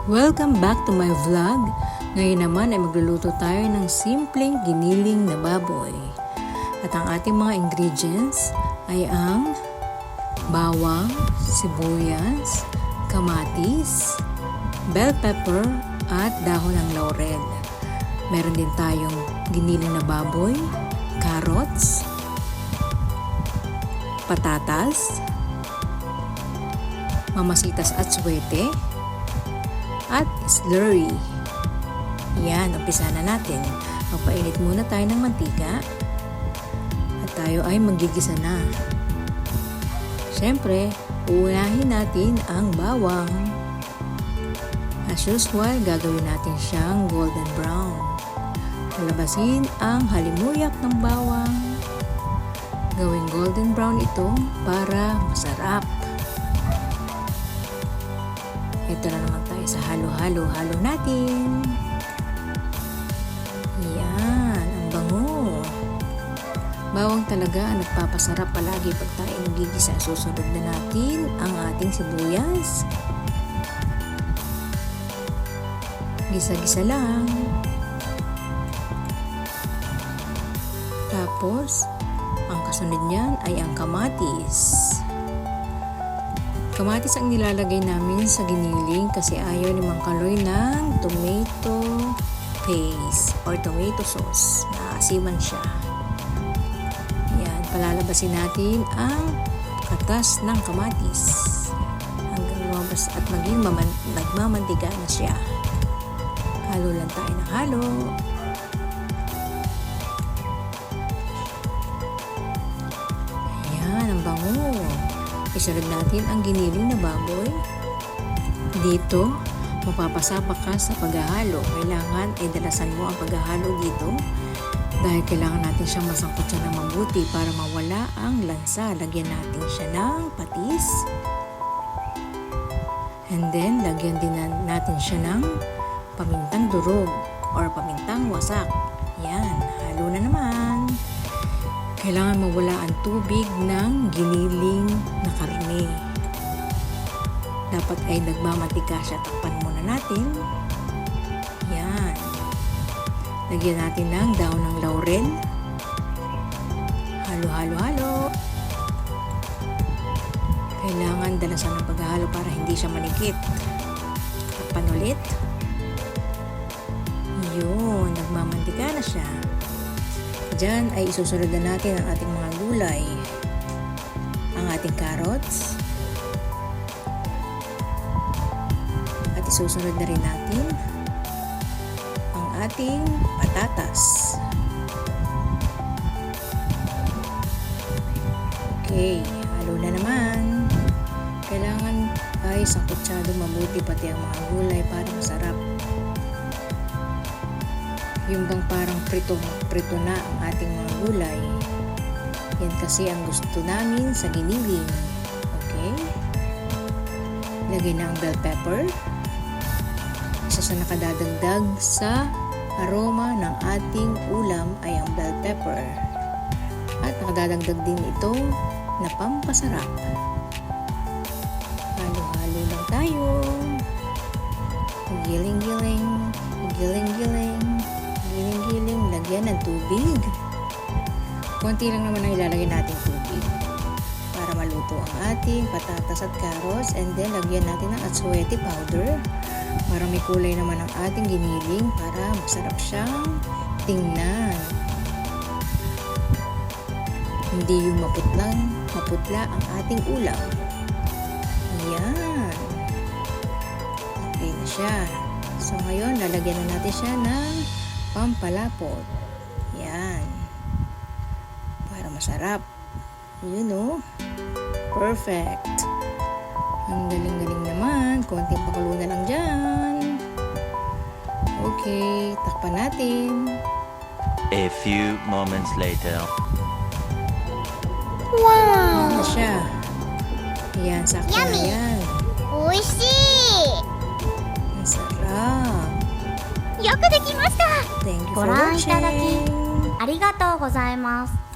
Welcome back to my vlog. Ngayon naman ay magluluto tayo ng simpleng giniling na baboy. At ang ating mga ingredients ay ang bawang, sibuyas, kamatis, bell pepper at dahon ng laurel. Meron din tayong giniling na baboy, carrots, patatas, mamasitas at suwete, at slurry. Yan, umpisa na natin. Magpainit muna tayo ng mantika at tayo ay magigisa na. Siyempre, uunahin natin ang bawang. As usual, gagawin natin siyang golden brown. Palabasin ang halimuyak ng bawang. Gawing golden brown ito para masarap. Ito na naman tayo sa halo natin. Yan, ang bango. Bawang talaga ang nagpapasarap palagi pag tayo nagigisa. Susunod na natin ang ating sibuyas. Gisa-gisa lang. Tapos, ang kasunod niyan ay ang kamatis. Kamatis ang nilalagay namin sa giniling kasi ayaw ni Mang Kaloy ng tomato paste or tomato sauce. Naasiman siya. Yan, palalabasin natin ang katas ng kamatis hanggang lumabas at maging nagmamantiga na siya. Halo lang tayo ng halo. Yan, ang bango. Isunod natin ang giniling na baboy. Dito, mapapasapa ka sa paghahalo. Kailangan ay dalasan mo ang paghahalo dito dahil kailangan natin siyang masangkot siya ng mabuti para mawala ang lansa. Lagyan natin siya ng patis. And then, lagyan din natin siya ng pamintang durog or pamintang wasak. Yan, halo na naman. Kailangan mawala ang tubig ng giniling na karne. Dapat ay nagmamantika siya. Takpan muna natin. Yan. Lagyan natin ng dahon ng laurel. Halo. Kailangan dalasan ng paghahalo para hindi siya manikit. Takpan ulit. Yun, nagmamantika na siya. Diyan ay isusunod na natin ang ating mga gulay. Ang ating carrots. At isusunod na rin natin ang ating patatas. Okay, halo na naman. Kailangan ay sangkutsadong mabuti pati ang mga gulay para masarap. Yung bang parang prito na ang ating mga gulay. Yan kasi ang gusto namin sa giniling. Okay? Lagay na ang bell pepper. Isa sa nakadadagdag sa aroma ng ating ulam ay ang bell pepper. At nakadadagdag din ito na pampasarap. Halo-halo lang tayo. Giling-giling. Lagyan ng tubig. Konti lang naman ang ilalagay natin tubig para maluto ang ating patatas at carrots, and then lagyan natin ng atsuete powder para may kulay naman ang ating giniling para masarap siyang tingnan. Hindi yung maputla ang ating ulam. Yan. Okay na siya. So ngayon, lalagyan na natin siya ng pampalapot. Yan. Para masarap. Yun o. Perfect. Ang galing-galing naman. Konting pakulo na lang dyan. Okay. Takpan natin. A few moments later. Wow! Yan na siya. Yan. Sakto na yan. Oishii! Ang sarap. よくできました。 Thank you ご for 覧いただき watching. ありがとうございます。